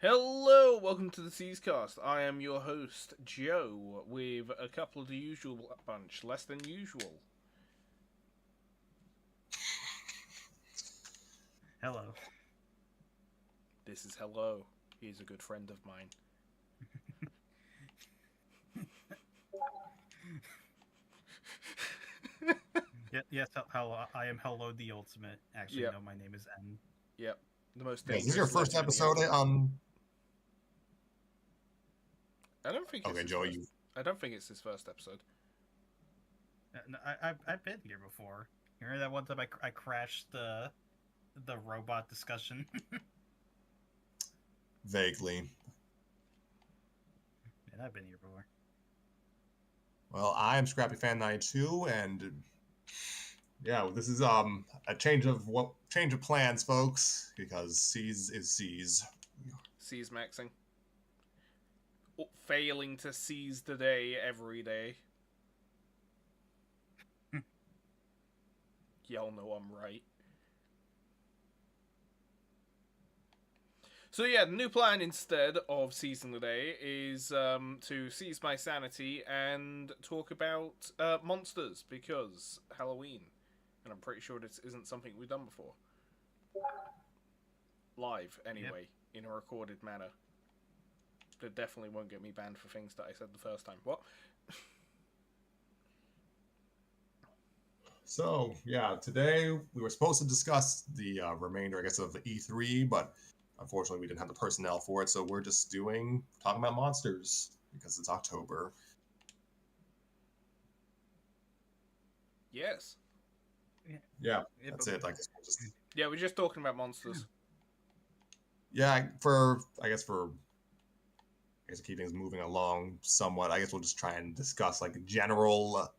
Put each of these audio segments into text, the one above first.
Hello, welcome to the SEESCast. I am your host, Joe, with a couple of the usual bunch, less than usual. Hello. This is Hello. He's a good friend of mine. Yes, hello. I am Hello the Ultimate. Actually, Yep, no, my name is N. yep. The most Yeah, is this your dangerous first legend in the episode? alphabet. I don't think it's Okay, his Joe, first. you. I don't think it's his first episode. I've been here before. You remember that one time I crashed the robot discussion? Vaguely. And I've been here before. Well, I'm Scrappy Fan 92, and yeah, this is a change of plans, folks, because Seas is Seas. Seize maxing. Failing to seize the day every day. Y'all know I'm right. So yeah, the new plan instead of seizing the day is to seize my sanity and talk about monsters because Halloween, and I'm pretty sure this isn't something we've done before. Live, anyway, in a recorded manner. That definitely won't get me banned for things that I said the first time. What? So, yeah, today we were supposed to discuss the remainder, I guess, of the E3, but unfortunately we didn't have the personnel for it, so we're just talking about monsters because it's October. Yes. Yeah, that's it. I guess we'll just. Yeah, we're just talking about monsters. Yeah, I guess to keep things moving along somewhat, I guess we'll just try and discuss general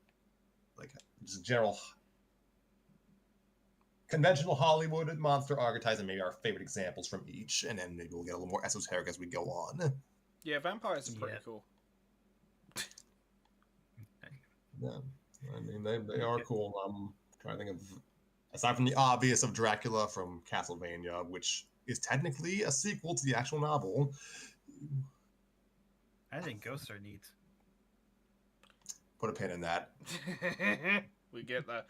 conventional Hollywood monster archetypes and maybe our favorite examples from each, and then maybe we'll get a little more esoteric as we go on. Yeah, vampires are pretty cool. Yeah, I mean they are cool. I'm trying to think of, aside from the obvious of Dracula from Castlevania, which is technically a sequel to the actual novel. I think ghosts are neat. Put a pin in that. We get that.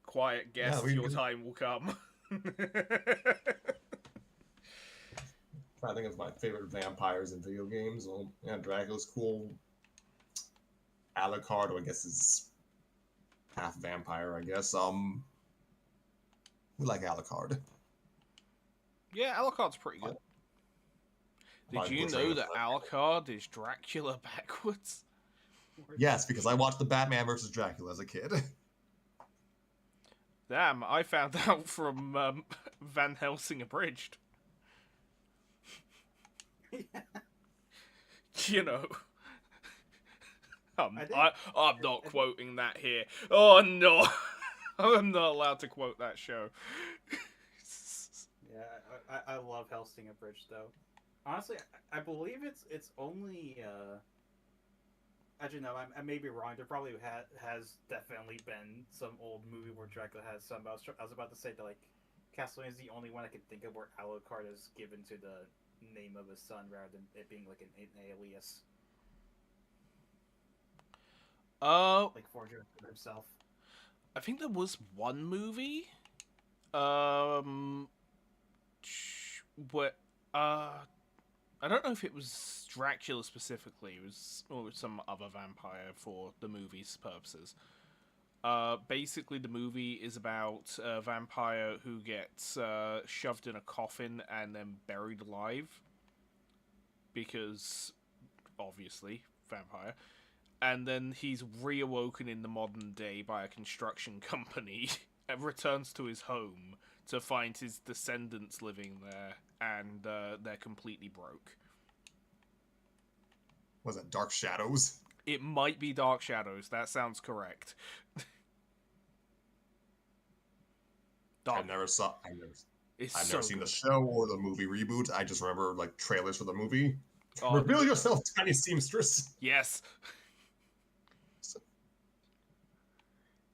Quiet guest, your time will come. Trying to think of my favorite vampires in video games. Well, yeah, Dracula's cool. Alucard, I guess, is half vampire, I guess. We like Alucard. Yeah, Alucard's pretty good. Did you know that Alucard is Dracula backwards? Yes, because I watched the Batman vs. Dracula as a kid. Damn, I found out from Van Helsing Abridged. You know. I'm not quoting that here. Oh no! I'm not allowed to quote that show. Yeah, I love Helsing Abridged though. Honestly, I believe it's only. Actually, no, I may be wrong. There probably has definitely been some old movie where Dracula has some. I was about to say that Castlevania is the only one I can think of where Alucard is given to the name of his son rather than it being like an alias. Like forging himself. I think there was one movie. What? I don't know if it was Dracula specifically. It was or some other vampire for the movie's purposes. Basically, the movie is about a vampire who gets shoved in a coffin and then buried alive. Because, obviously, vampire. And then he's reawoken in the modern day by a construction company and returns to his home to find his descendants living there, and they're completely broke. Was it Dark Shadows? It might be Dark Shadows. That sounds correct. I've never seen the show or the movie reboot. I just remember trailers for the movie. Reveal yourself, tiny seamstress. Yes.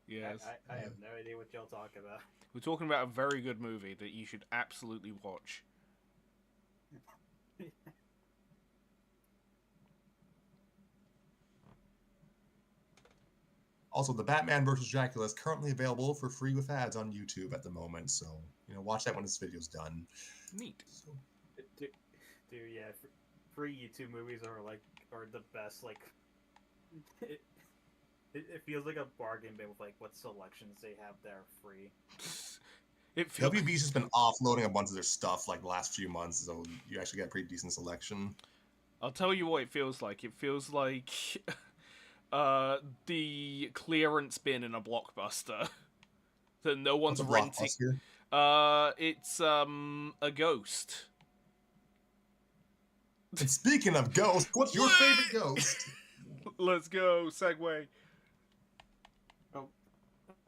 Yes. I have no idea what y'all talk about. We're talking about a very good movie that you should absolutely watch. Also, the Batman vs. Dracula is currently available for free with ads on YouTube at the moment, so watch that when this video's done. Neat. So, Dude, yeah, free YouTube movies are the best. Like, it feels like a bargain bin with like what selections they have there free. WB's just been offloading a bunch of their stuff like the last few months, so you actually get a pretty decent selection. I'll tell you what it feels like. It feels like the clearance bin in a Blockbuster that no one's renting. It's a Ghost. And speaking of Ghost, what's your favorite Ghost? Let's go, segue.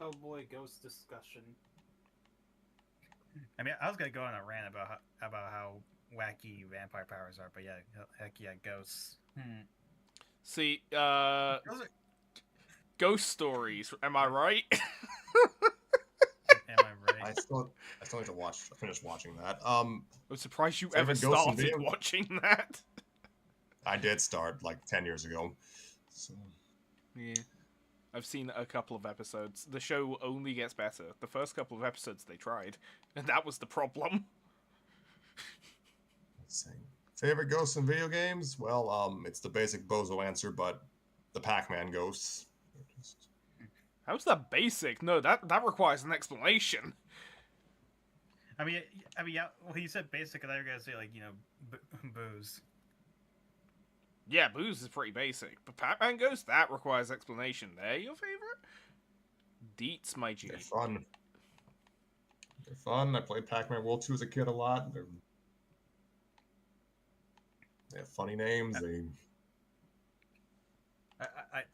Oh boy, Ghost discussion. I mean, I was gonna go on a rant about how wacky vampire powers are, but yeah, heck yeah, ghosts. See, ghost stories. Am I right? Am I right? I still need to finish watching that. I'm surprised you Favorite ever Ghost in started video? watching that. I did start like 10 years ago. So. Yeah. I've seen a couple of episodes. The show only gets better. The first couple of episodes they tried, and that was the problem. Let's see. Favorite ghosts in video games? Well, it's the basic bozo answer, but the Pac-Man ghosts. How's that basic? No, that requires an explanation. I mean, yeah. Well, you said basic, and I was gonna say like booze. Yeah, Booze is pretty basic, but Pac-Man Ghost, that requires explanation. They're your favorite? Deets, my G. They're fun. They're fun. I played Pac-Man World 2 as a kid a lot. They have funny names.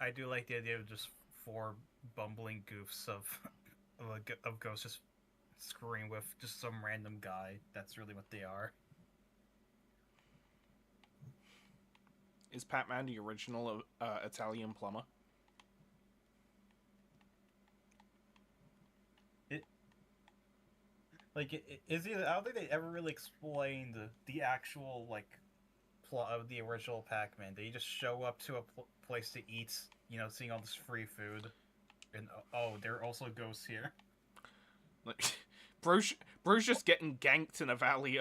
I do like the idea of just 4 bumbling goofs of ghosts just screwing with just some random guy. That's really what they are. Is Pac-Man the original Italian plumber? Is he? I don't think they ever really explained the actual plot of the original Pac-Man. They just show up to a place to eat, seeing all this free food, and there are also ghosts here. Like, bro's just getting ganked in a valley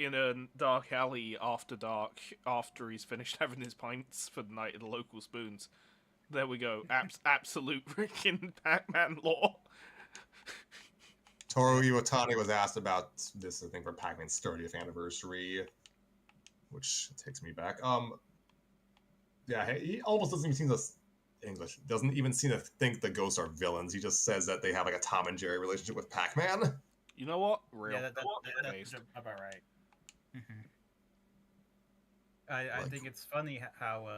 in a dark alley after dark after he's finished having his pints for the night at the local spoons. There we go. Absolute freaking Pac-Man lore. Toru Iwatani was asked about this, I think, for Pac-Man's 30th anniversary, which takes me back. Yeah, he almost doesn't even seem to English. Doesn't even seem to think the ghosts are villains. He just says that they have like a Tom and Jerry relationship with Pac-Man. You know what? Real. Yeah, that's about right. Mm-hmm. I think it's funny how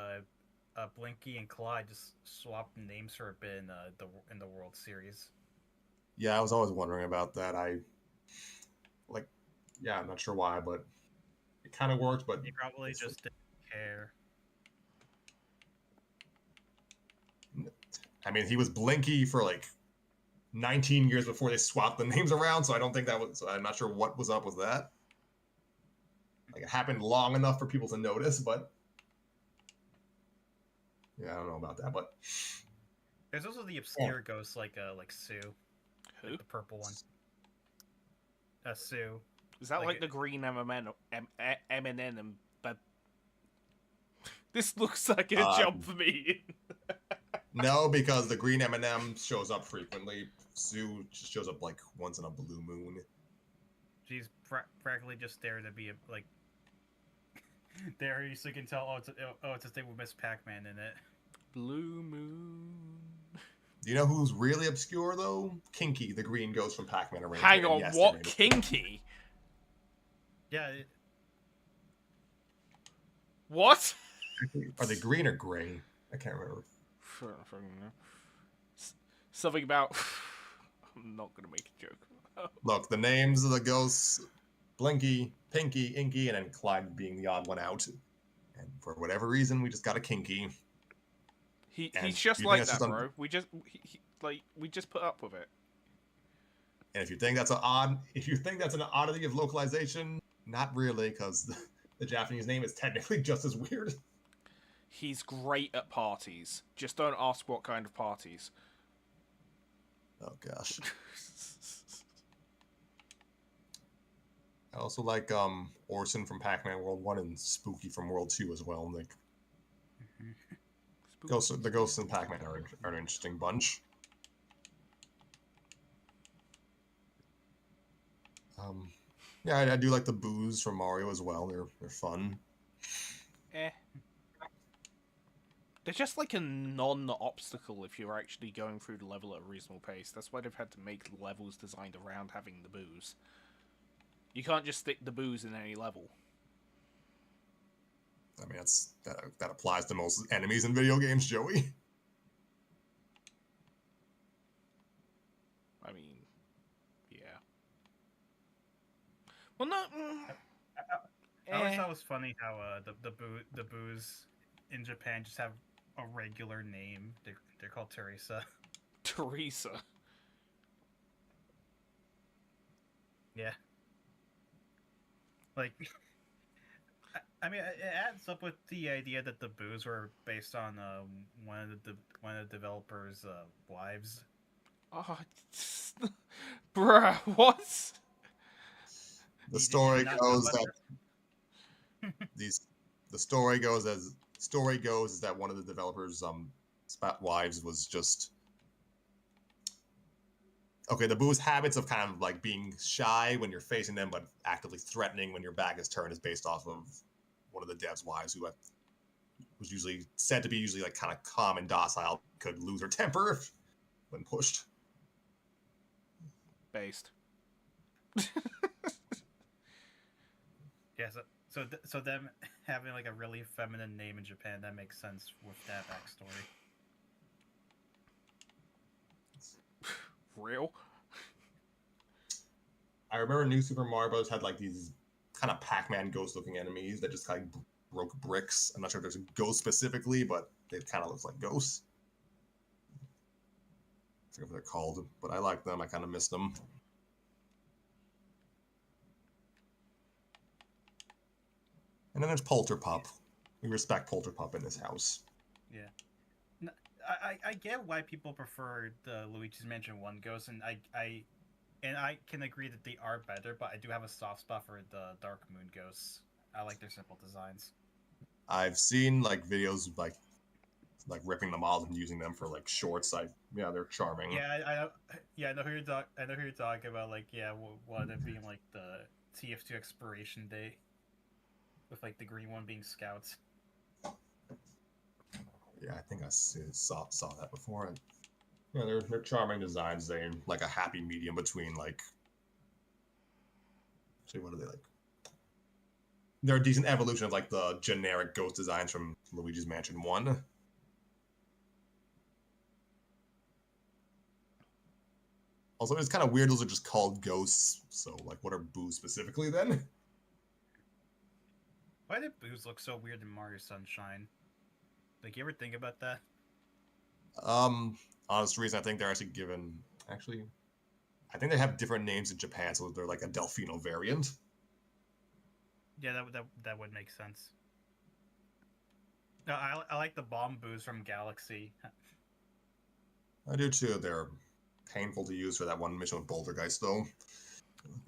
Blinky and Clyde just swapped names for a bit in the World Series. Yeah, I was always wondering about that. I'm not sure why, but it kind of worked. But he probably just didn't care. I mean, he was Blinky for like 19 years before they swapped the names around, so I don't think that was. I'm not sure what was up with that. Like, it happened long enough for people to notice, but yeah, I don't know about that. But there's also the obscure ghosts like Sue. Who? Like the purple one. Sue. Is that like the green M&M? But this looks like a jump for me. No, because the green M&M shows up frequently. Sue just shows up like once in a blue moon. She's practically just there to be there, so you can tell. It's a thing with Miss Pac-Man in it. Blue moon. Do you know who's really obscure though? Kinky, the green ghost from Pac-Man. Hang on, what? Kinky? Yeah. What? Are they green or gray? I can't remember. Something about. I'm not gonna make a joke. Look, the names of the ghosts: Blinky, Pinky, Inky, and then Clyde being the odd one out. And for whatever reason, we just got a Kinky. He's just like that, bro. We just put up with it. And if you think that's an oddity of localization, not really, because the Japanese name is technically just as weird. He's great at parties. Just don't ask what kind of parties. Oh gosh. I also like Orson from Pac-Man World 1 and Spooky from World 2 as well. Like the Ghosts in Pac-Man are an interesting bunch. Yeah, I do like the boos from Mario as well. They're fun. Eh. They're just like a non-obstacle if you're actually going through the level at a reasonable pace. That's why they've had to make levels designed around having the boos. You can't just stick the boos in any level. I mean, that applies to most enemies in video games, Joey. I mean, yeah. Well, no. I always thought it was funny how the boos in Japan just have a regular name. They're called Teresa. Teresa. Yeah. Like, I mean, it adds up with the idea that the boos were based on one of the developers' wives. Oh, bruh, what? The story not goes know that the story goes is that one of the developers' wives was just okay. The boo's habits of kind of like being shy when you're facing them, but actively threatening when your back is turned, is based off of one of the devs' wives, who was usually said to be like kind of calm and docile, could lose her temper when pushed. Based. Yeah, so them having like a really feminine name in Japan, that makes sense with that backstory. Real? I remember New Super Mario Bros. Had like these kind of Pac-Man ghost-looking enemies that just kind of broke bricks. I'm not sure if there's a ghost specifically, but they kind of look like ghosts. I forget what they're called, but I like them. I kind of miss them. And then there's Polterpup. We respect Polterpup in this house. Yeah. I get why people prefer the Luigi's Mansion 1 ghosts, and I can agree that they are better, but I do have a soft spot for the Dark Moon ghosts. I like their simple designs. I've seen like videos like ripping them off and using them for like shorts. Yeah, they're charming. Yeah, I know who you're talking about. Like, yeah, one of them being like the TF2 expiration date, with like the green one being Scouts. Yeah, I think I saw that before. And yeah, they're charming designs. They're like a happy medium between like. Actually, what are they like? They're a decent evolution of like the generic ghost designs from Luigi's Mansion 1. Also, it's kind of weird those are just called ghosts. So, like, what are boos specifically then? Why did boos look so weird in Mario Sunshine? Like, you ever think about that? Honest reason, I think they're actually given. Actually, I think they have different names in Japan, so they're like a Delfino variant. Yeah, that would make sense. No, I like the bomb boos from Galaxy. I do too. They're painful to use for that one mission with Bouldergeist, though.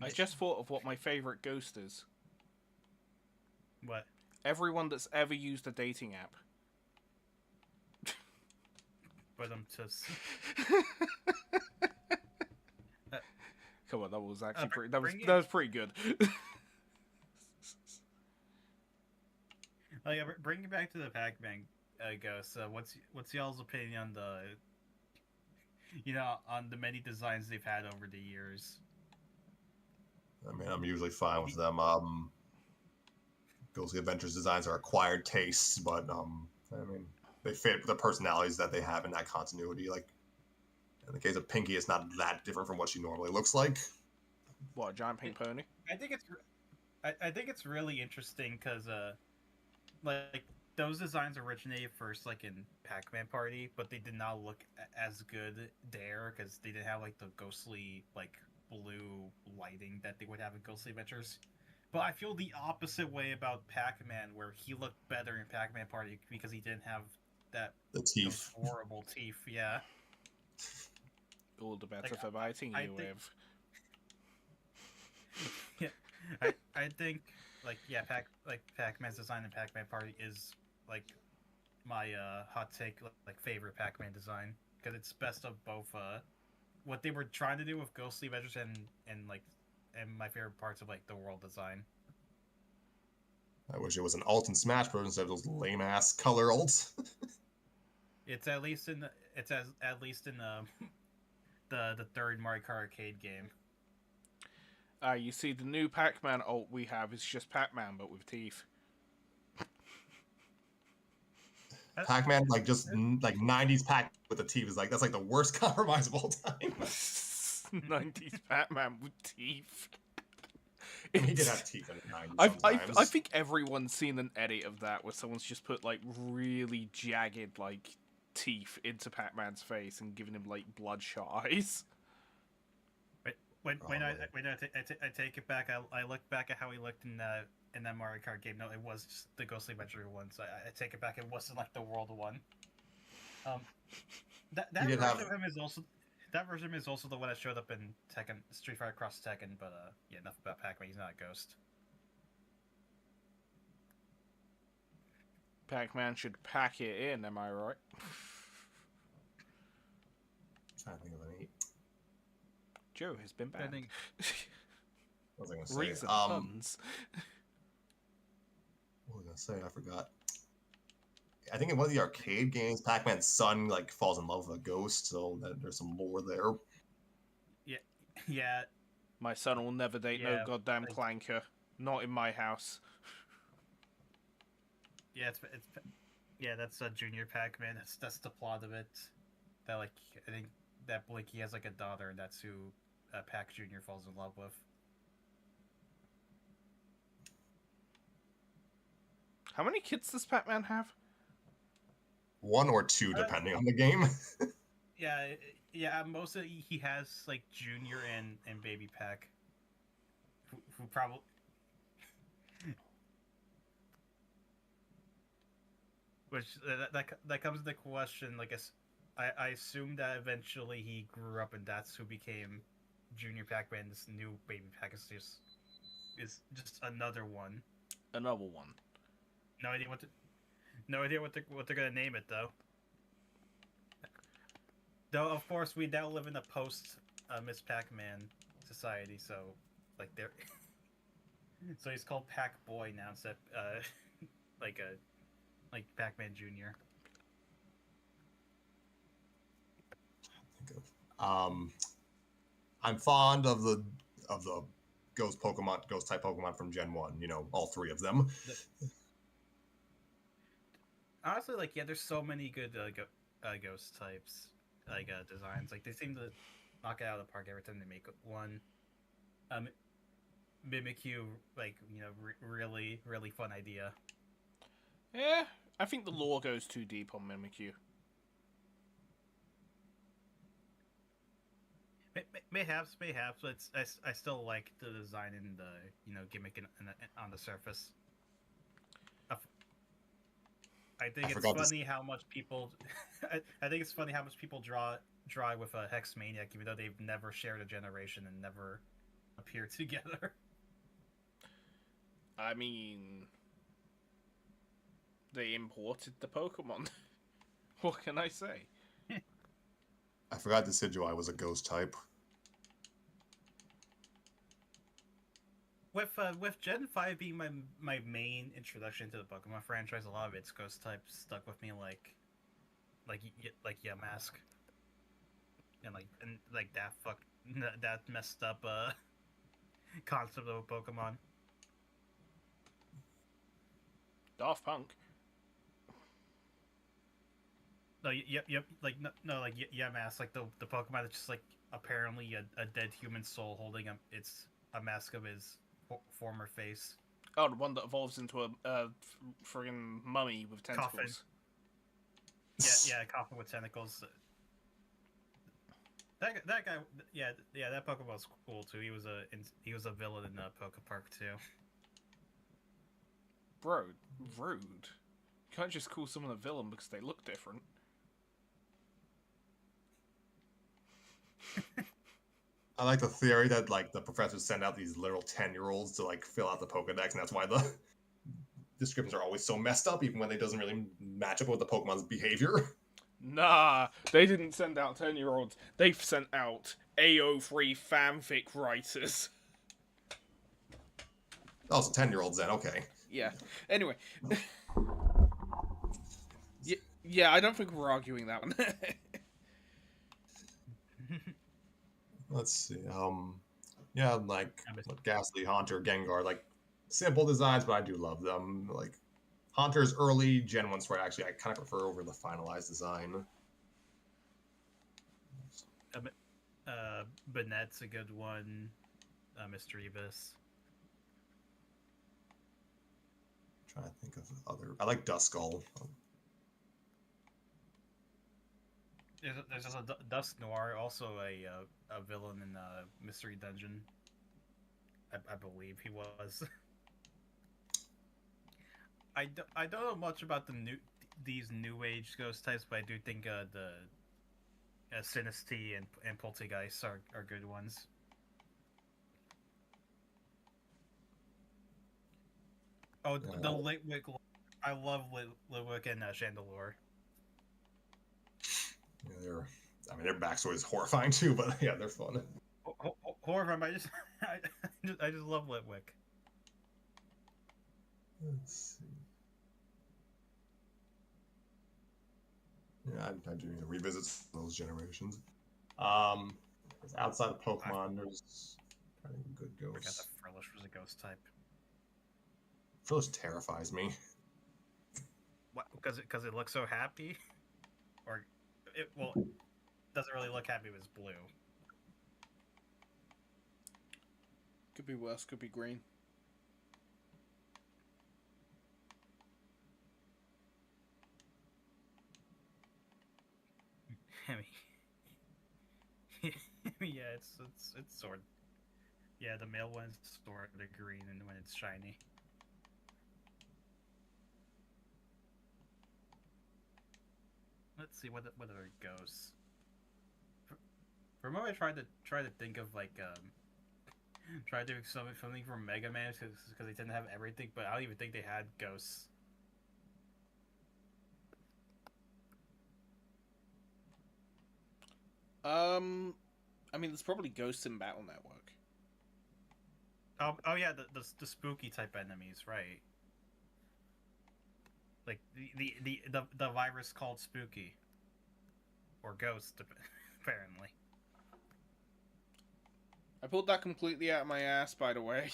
I just thought of what my favorite ghost is. What? Everyone that's ever used a dating app. But I'm just. Come on, that was actually pretty. That bring was pretty good. Like, bring it back to the Pac-Man ghost. What's y'all's opinion on on the many designs they've had over the years? I mean, I'm usually fine with them. Ghostly Adventures designs are acquired tastes, but I mean, they fit the personalities that they have in that continuity. Like in the case of Pinky, it's not that different from what she normally looks like. What, a giant pink pony? I think it's really interesting because like those designs originated first like in Pac-Man Party, but they did not look as good there because they didn't have like the ghostly like blue lighting that they would have in Ghostly Adventures. But I feel the opposite way about Pac-Man, where he looked better in Pac-Man Party because he didn't have The those teeth. horrible teeth. Yeah. All the better Like, for biting I you think- with. Yeah, I think Pac-Man's design in Pac-Man Party is like my hot take like favorite Pac-Man design because it's best of both what they were trying to do with Ghostly Adventures and my favorite parts of like the world design. I wish it was an alt in Smash Bros. Instead of those lame ass color alts. It's at least in the third Mario Kart arcade game. You see, the new Pac-Man ult we have is just Pac-Man, but with teeth. Pac-Man, like just like 90s Pac with the teeth is like that's like the worst compromise of all time. 90s Pac-Man with teeth. I mean, he did have teeth in the 90s I sometimes. think everyone's seen an edit of that where someone's just put like really jagged like teeth into Pac-Man's face and given him like bloodshot eyes. When Oh, I really? I take it back. I look back at how he looked in that Mario Kart game. No, it was just the Ghostly Adventure one. So I take it back. It wasn't like the world one. That He did version have- of him is also the one that showed up in Tekken, Street Fighter Cross Tekken. But yeah, enough about Pac-Man. He's not a ghost. Pac-Man should pack it in, am I right? trying to think of any. Joe has been I banned. think What was I gonna say? Reason puns. What was I gonna say? I forgot. I think in one of the arcade games, Pac-Man's son like falls in love with a ghost, so there's some lore there. yeah. My son will never date no Yeah, goddamn like- clanker. Not in my house. Yeah, that's a Junior Pac-Man. That's the plot of it. That like I think that Blinky has like a daughter, and that's who Pac Junior falls in love with. How many kids does Pac-Man have? One or two, depending on the game. Yeah. Most of he has like Junior and Baby Pac, who probably. Which that comes into question. Like I assume that eventually he grew up and that's who became Junior Pac-Man. This new Baby Pac is just another one. Another one. No idea what they're gonna name it though. Though of course we now live in a post Miss Pac-Man society, so like they're so he's called Pac Boy now instead like Pac-Man Junior. I'm fond of the ghost type Pokemon from Gen 1, you know, all three of them. Honestly, like, yeah, there's so many good ghost types, like designs. Like they seem to knock it out of the park every time they make one. Mimikyu, like, you know, really really fun idea. Yeah, I think the lore goes too deep on Mimikyu. Mayhaps, but I still like the design and the, you know, gimmick on the surface. I think it's funny how much people. I think it's funny how much people draw with a Hex Maniac, even though they've never shared a generation and never appeared together. I mean, they imported the Pokemon. What can I say? I forgot Decidueye was a ghost type. With Gen 5 being my main introduction to the Pokemon franchise, a lot of its ghost types stuck with me, like Yamask, and that messed up concept of a Pokemon. Daft Punk. No, Yamask, like the Pokemon that's just like apparently a dead human soul holding a mask of his former face. Oh, the one that evolves into a friggin' mummy with tentacles. Yeah, coffin with tentacles. That guy, yeah, that Pokemon was cool too. He was a villain in Poke Park too. Bro, rude. You can't just call someone a villain because they look different. I like the theory that like the professors send out these literal 10-year-olds to like fill out the Pokedex, and that's why the descriptions are always so messed up, even when they doesn't really match up with the Pokemon's behavior. Nah, they didn't send out 10-year-olds. They've sent out AO3 fanfic writers. Oh, so 10-year-olds then, okay. Yeah. Anyway. Yeah, I don't think we're arguing that one. Let's see. Yeah, like Ghastly, Haunter, Gengar, like simple designs, but I do love them. Like Haunter's early Gen 1 Sword, actually, I kind of prefer over the finalized design. Banette's a good one. Mischievous. Trying to think of other. I like Duskull. There's just a Dusk Noir, also a villain in Mystery Dungeon. I believe he was. I don't know much about these new age ghost types, but I do think the Sinistea and Poltergeist are good ones. Oh, the Litwick. I love Litwick and Chandelure. Yeah, their backstory is horrifying too, but yeah, they're fun. Horrifying, I just I just love Litwick. Let's see. Yeah, I do need to revisit those generations. Outside of Pokemon, there's kind of good I forgot ghosts. that Frillish was a ghost type. Frillish terrifies me. What? Because it looks so happy, or it doesn't really look happy if it's blue. Could be worse, could be green. I mean, yeah, it's sort. Yeah, the male one's sort of green, and when it's shiny. Let's see what other ghosts. For a moment, I tried to think of like try to do something from Mega Man because they didn't have everything, but I don't even think they had ghosts. I mean, there's probably ghosts in Battle Network. Oh yeah, the spooky type enemies, right? Like the virus called Spooky, or Ghost, apparently. I pulled that completely out of my ass, by the way.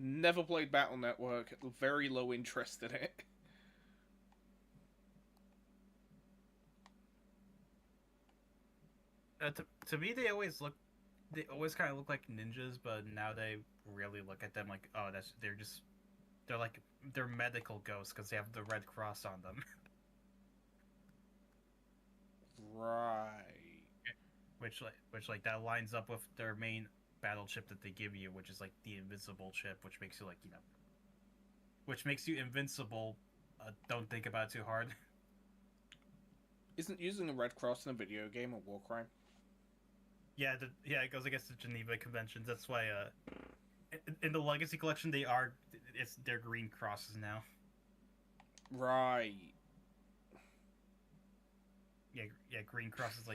Never played Battle Network. Very low interest in it. To me, they always kind of look like ninjas, but now they really look at them like, oh, they're medical ghosts because they have the red cross on them. Right. Which that lines up with their main battle chip that they give you, which is like the invincible chip, which makes you which makes you invincible. Don't think about it too hard. Isn't using a red cross in a video game a war crime? Yeah, it goes against the Geneva Conventions. That's why in the Legacy Collection they're green crosses now. Right. Yeah, green crosses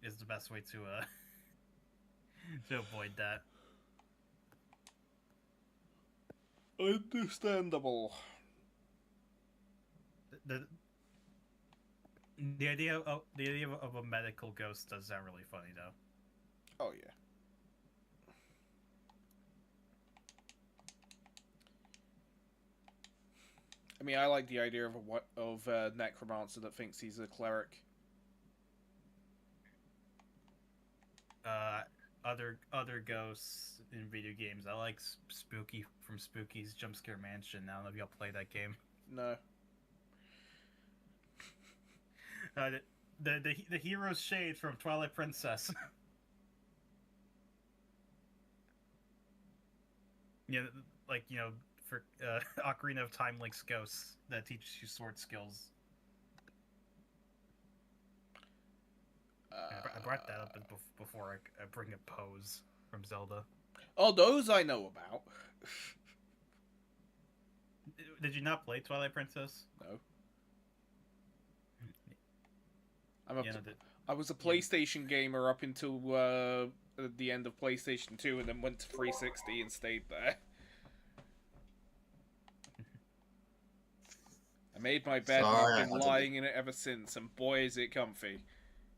is the best way to to avoid that. Understandable. The idea of a medical ghost does sound really funny though. Oh yeah. I mean, I like the idea of a necromancer that thinks he's a cleric. Other ghosts in video games. I like Spooky from Spooky's Jump Scare Mansion. I don't know if y'all play that game. No. the hero's shade from Twilight Princess. Yeah, like for Ocarina of Time Link's ghosts that teaches you sword skills. I brought that up before I bring up Pose from Zelda. Oh, those I know about. Did you not play Twilight Princess? No. I was a PlayStation gamer up until the end of PlayStation 2 and then went to 360 and stayed there. I made my bed and I've been lying in it ever since, and boy is it comfy.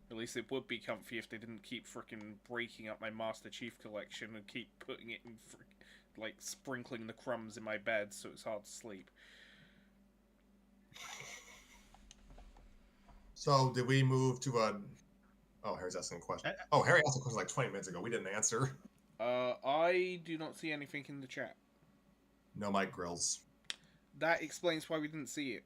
At least it would be comfy if they didn't keep frickin' breaking up my Master Chief collection and keep putting it in, like, sprinkling the crumbs in my bed so it's hard to sleep. So, did we move to a... Oh, Harry's asking a question. Oh, Harry asked a question like 20 minutes ago. We didn't answer. I do not see anything in the chat. No mic grills. That explains why we didn't see it.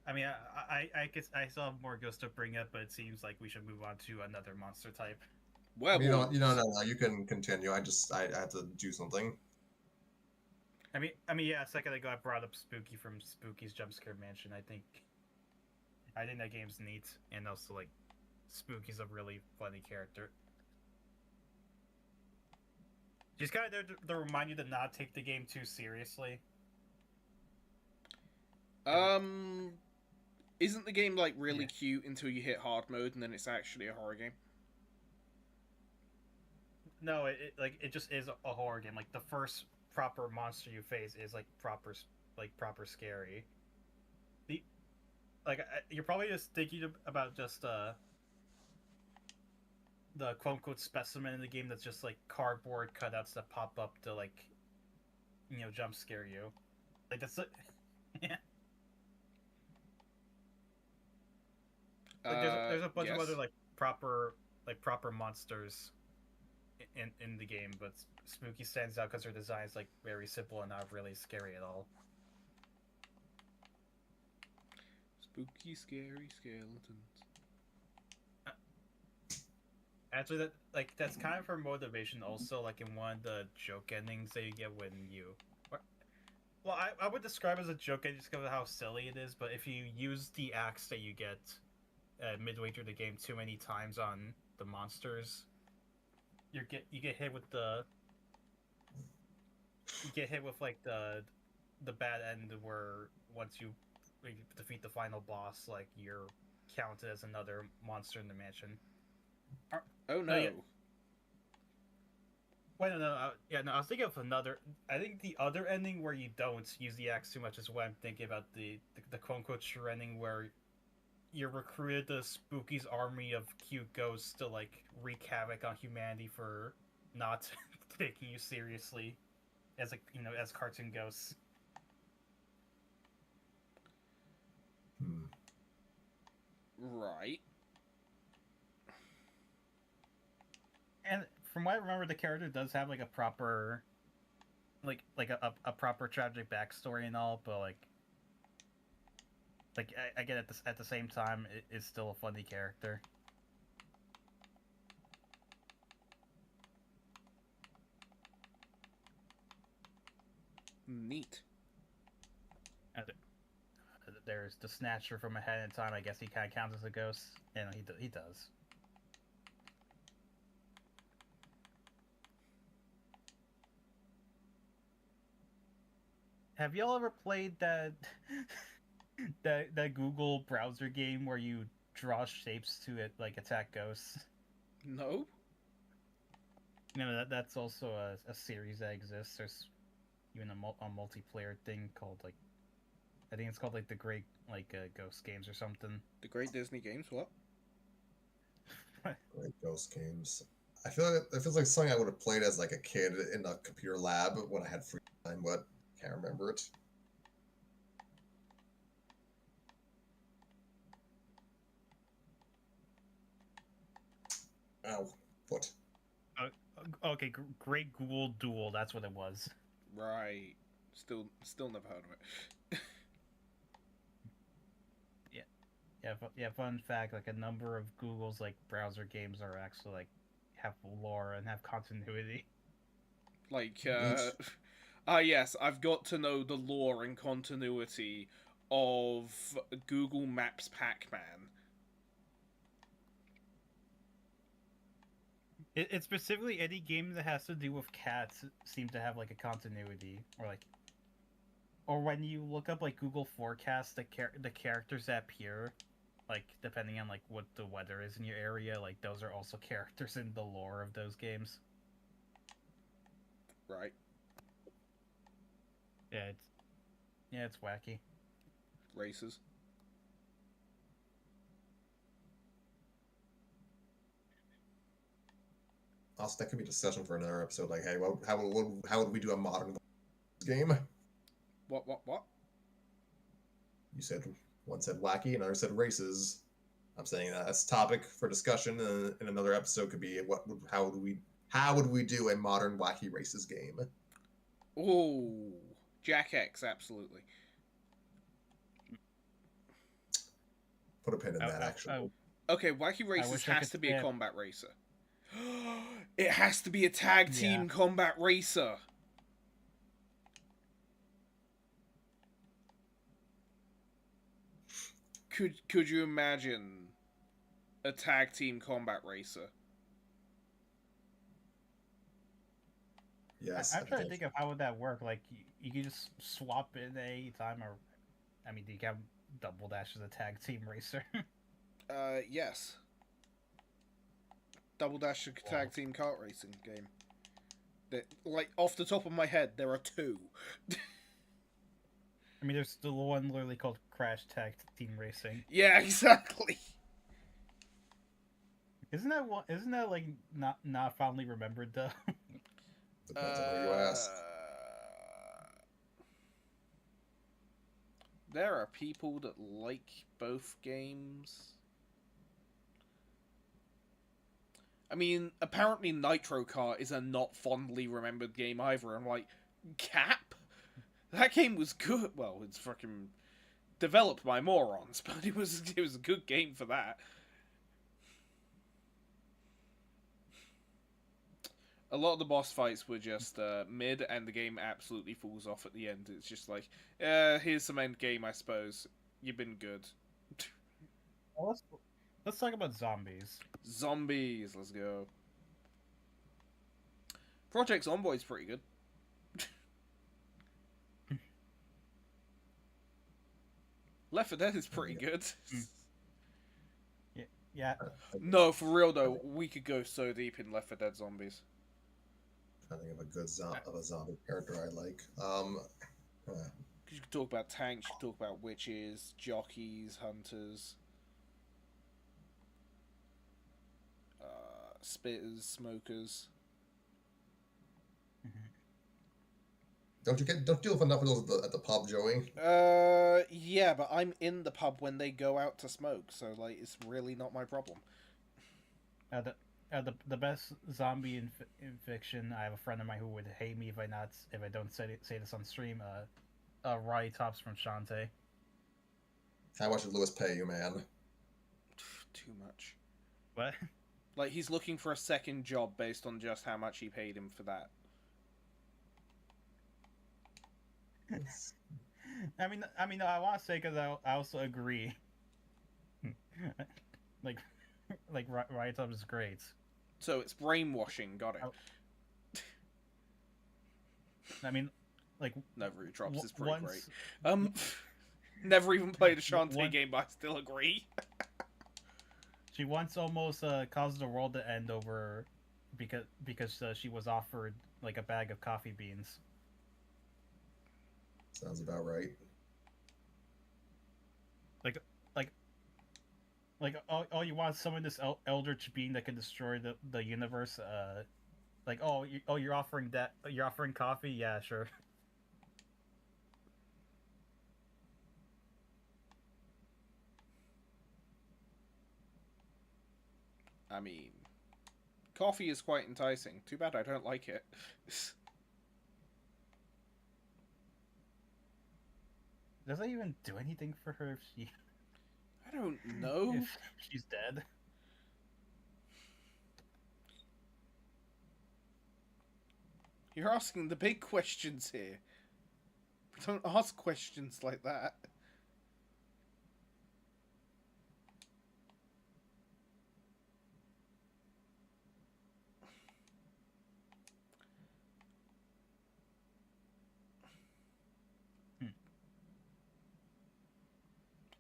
I mean, I guess I still have more ghosts to bring up, but it seems like we should move on to another monster type. Well, no, you can continue. I have to do something. I mean, yeah. A second ago, I brought up Spooky from Spooky's Jumpscare Mansion. I think that game's neat, and also like, Spooky's a really funny character. She's kind of there to remind you to not take the game too seriously. Isn't the game like really cute until you hit hard mode and then it's actually a horror game? No, it just is a horror game. Like, the first proper monster you face is like proper scary. You're probably just thinking about just the quote unquote specimen in the game that's just like cardboard cutouts that pop up to like jump scare you. Like, that's yeah. Like, there's a bunch of other proper monsters in the game, but Spooky stands out because her design is like very simple and not really scary at all. Spooky, scary skeletons. Actually, that's kind of her motivation. Also, like in one of the joke endings that you get when you. Well, I would describe it as a joke ending just because of how silly it is. But if you use the axe that you get midway through the game too many times on the monsters, you get hit with like the bad end where once you defeat the final boss, like, you're counted as another monster in the mansion. Oh no! Wait, no, I was thinking of another. I think the other ending where you don't use the axe too much is what I'm thinking about. The quote unquote true ending where you're recruited to Spooky's army of cute ghosts to like wreak havoc on humanity for not taking you seriously as as cartoon ghosts. Right. And from what I remember, the character does have like a proper, a proper tragic backstory and all, but I get at the same time it's still a funny character. Neat. There's the Snatcher from Ahead in Time. I guess he kind of counts as a ghost. And he does. Have y'all ever played that Google browser game where you draw shapes to attack ghosts? No. That's also a series that exists. There's even a multiplayer thing called I think it's called the Great Ghost Games or something. The Great Disney Games. What? Great Ghost Games. I feel like it feels like something I would have played as like a kid in a computer lab when I had free time, but can't remember it. Ow, foot. Okay, Great Google Duel. That's what it was. Right. Still never heard of it. Yeah, fun fact, like a number of Google's like browser games are actually like have lore and have continuity. Like, Neat. yes, I've got to know the lore and continuity of Google Maps Pac-Man. It's specifically any game that has to do with cats seem to have like a continuity, or when you look up like Google Forecast, the characters that appear, like depending on like what the weather is in your area, like those are also characters in the lore of those games. Right. It's wacky. Races. Also, that could be a discussion for another episode. Like, hey, how would we do a modern game? What? You said one said wacky, another said races. I'm saying that's a topic for discussion. In another episode, could be how would we do a modern wacky races game? Oh, Jack X, absolutely. Put a pin in that. Actually, Okay, Wacky Races has to be a say combat racer. It has to be a tag team combat racer. Could you imagine a tag team combat racer? yes. I'm trying to think of how would that work. Like you can just swap in any time, or I mean, do you have Double Dash as a tag team racer? Yes. Double Dash tag team kart racing game. Like off the top of my head, there are two. I mean, there's the one literally called Crash Tag Team Racing. Yeah, exactly. Isn't that like not fondly remembered though? Depends on who you ask. There are people that like both games. I mean, apparently Nitro Kart is a not fondly remembered game either. I'm like, Cap? That game was good. Well, it's fucking developed by morons, but it was a good game for that. A lot of the boss fights were just mid, and the game absolutely falls off at the end. It's just like, here's some end game, I suppose. You've been good. Well, let's talk about zombies. Zombies, let's go. Project Zomboid's pretty good. Left 4 Dead is pretty good. Yeah. No, for real though, we could go so deep in Left 4 Dead Zombies. I think of a good zombie character I like. You could talk about tanks, you could talk about witches, jockeys, hunters, spitters, smokers. Don't deal with enough of those at the pub, Joey? Yeah, but I'm in the pub when they go out to smoke, so like it's really not my problem. The best zombie in fiction. I have a friend of mine who would hate me if I don't say this on stream. Archetypes from Shantae. How much did Lewis pay you, man? Too much. What? Like he's looking for a second job based on just how much he paid him for that. I mean, I want to say because I also agree. like Archetypes is great. So it's brainwashing. Got it. I mean, like Never Drops is pretty once, great. Never even played a Shantae game, but I still agree. She once almost caused the world to end over because she was offered like a bag of coffee beans. Sounds about right. Oh, you want summon this eldritch being that can destroy the universe? You're offering that? You're offering coffee? Yeah, sure. I mean, coffee is quite enticing. Too bad I don't like it. does that even do anything for her I don't know. if she's dead? You're asking the big questions here. We don't ask questions like that.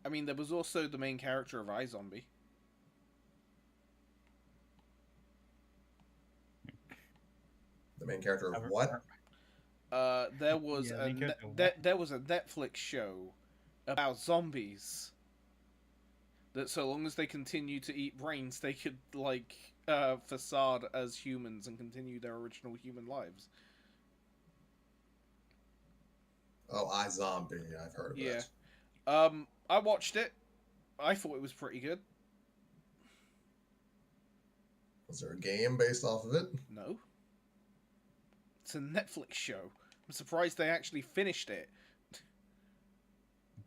I mean, there was also the main character of iZombie. The main character of what? There was Yeah, a main character of what? there was a Netflix show about zombies that, so long as they continue to eat brains, they could like facade as humans and continue their original human lives. Oh, iZombie. I've heard of Yeah. it. I watched it. I thought it was pretty good. Was there a game based off of it? No. It's a Netflix show. I'm surprised they actually finished it.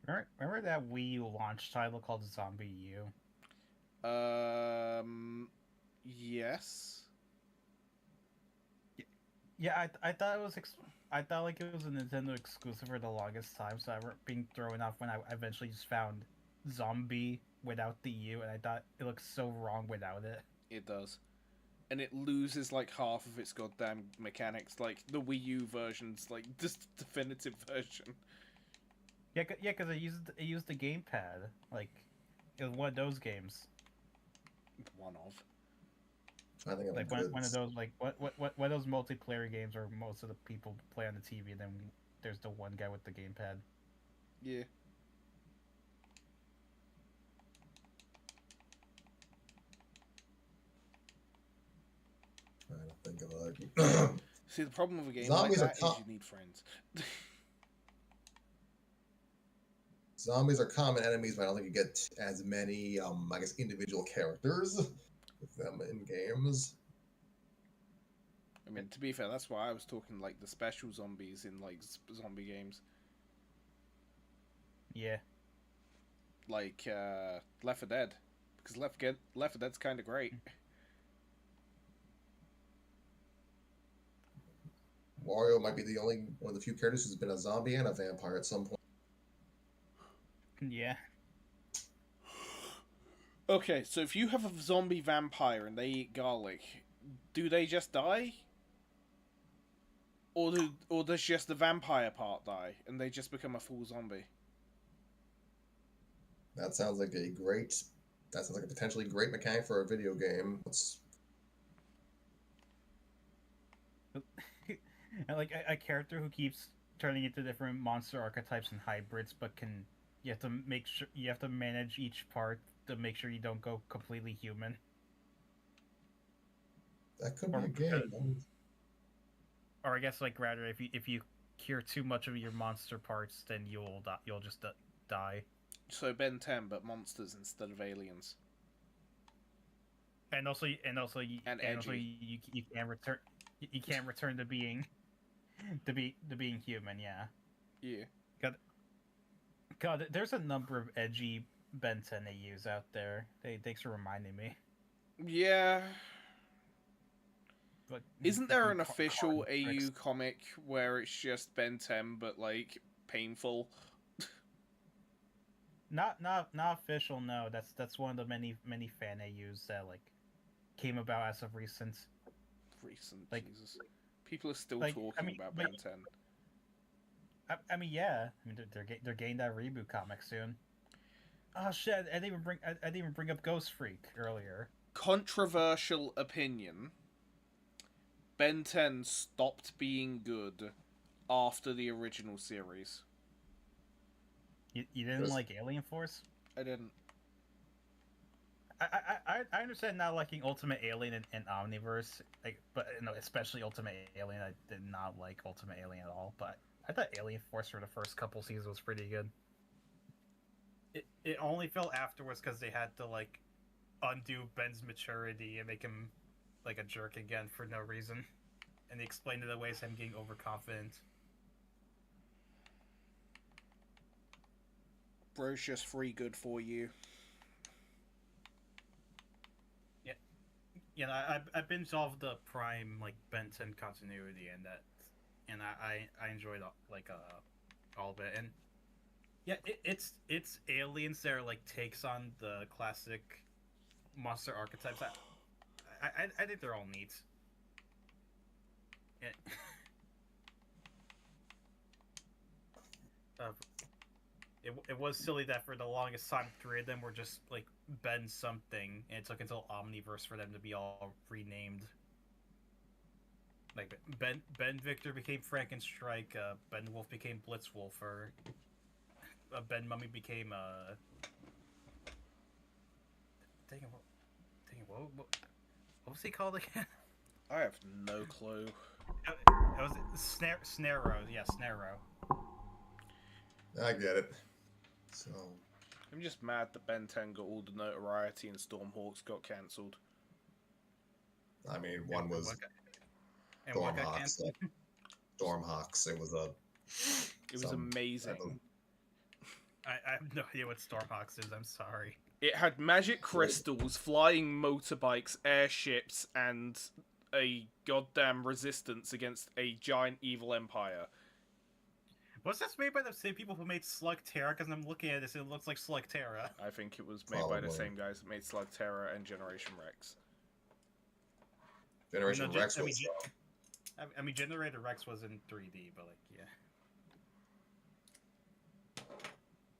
Remember that Wii U launch title called Zombie U? Yes. Yeah, I thought it was I thought like it was a Nintendo exclusive for the longest time, so I remember being thrown off when I eventually just found Zombie without the U, and I thought it looked so wrong without it. It does. And it loses like half of its goddamn mechanics. Like the Wii U version's like this definitive version. Yeah, because it used the gamepad. Like it was one of those games. One of. I think Like one of those like what one of those multiplayer games where most of the people play on the TV, and then there's the one guy with the gamepad. Yeah. trying to think of a... See, the problem with a game Zombies like that are is you need friends. Zombies are common enemies, but I don't think you get as many, I guess, individual characters with them in games. I mean, to be fair, that's why I was talking like the special zombies in like zombie games, Yeah. like Left 4 Dead, because Left 4 Dead's kind of great. Wario might be the only one of the few characters who's been a zombie and a vampire at some point. Yeah. Okay, so if you have a zombie vampire and they eat garlic, do they just die? Or does just the vampire part die and they just become a full zombie? That sounds like a potentially great mechanic for a video game. And like a character who keeps turning into different monster archetypes and hybrids, but you have to manage each part to make sure you don't go completely human. That could be a game. Or I guess like rather if you cure too much of your monster parts, then you'll just die. So Ben 10, but monsters instead of aliens. And also you can't return to being human. Yeah. Yeah. God, there's a number of edgy Ben 10 AUs out there. Thanks for reminding me. Yeah. But Isn't there an official AU comic where it's just Ben 10 but like painful? Not official. No, that's one of the many fan AUs that like came about as of recent. Like, Jesus. People are still like, talking about Ben 10. I mean, yeah. I mean, they're getting that reboot comic soon. Oh shit! I didn't even bring up Ghost Freak earlier. Controversial opinion. Ben 10 stopped being good after the original series. You didn't like Alien Force? I didn't. I understand not liking Ultimate Alien and Omniverse, like, but especially Ultimate Alien. I did not like Ultimate Alien at all. But I thought Alien Force for the first couple seasons was pretty good. It only fell afterwards because they had to like undo Ben's maturity and make him like a jerk again for no reason, and they explained it away as him getting overconfident. Bro's just free good for you. Yeah, I binged all of the Prime like Ben 10 continuity, and I enjoyed all of it, and yeah, it's aliens that are like takes on the classic monster archetypes. I think they're all neat. Uh, it was silly that for the longest time, three of them were just like Ben something, and it took until Omniverse for them to be all renamed. Like Ben Victor became Frankenstrike, Ben Wolf became Blitzwolf, or Ben Mummy became dang it, what was he called again? I have no clue. It was Snarrow, yeah, Snarrow. I get it. So I'm just mad that Ben 10 got all the notoriety and Stormhawks got cancelled. I mean, one was Stormhawks. Stormhawks. It was amazing. I have no idea what Stormhawks is. I'm sorry. It had magic crystals, flying motorbikes, airships, and a goddamn resistance against a giant evil empire. Was this made by the same people who made Slugterra? Because I'm looking at this, and it looks like Slugterra. I think it was made by the same guys that made Slugterra and Generation Rex. Generation Rex was. I mean, Generator Rex was in 3D, but like, yeah.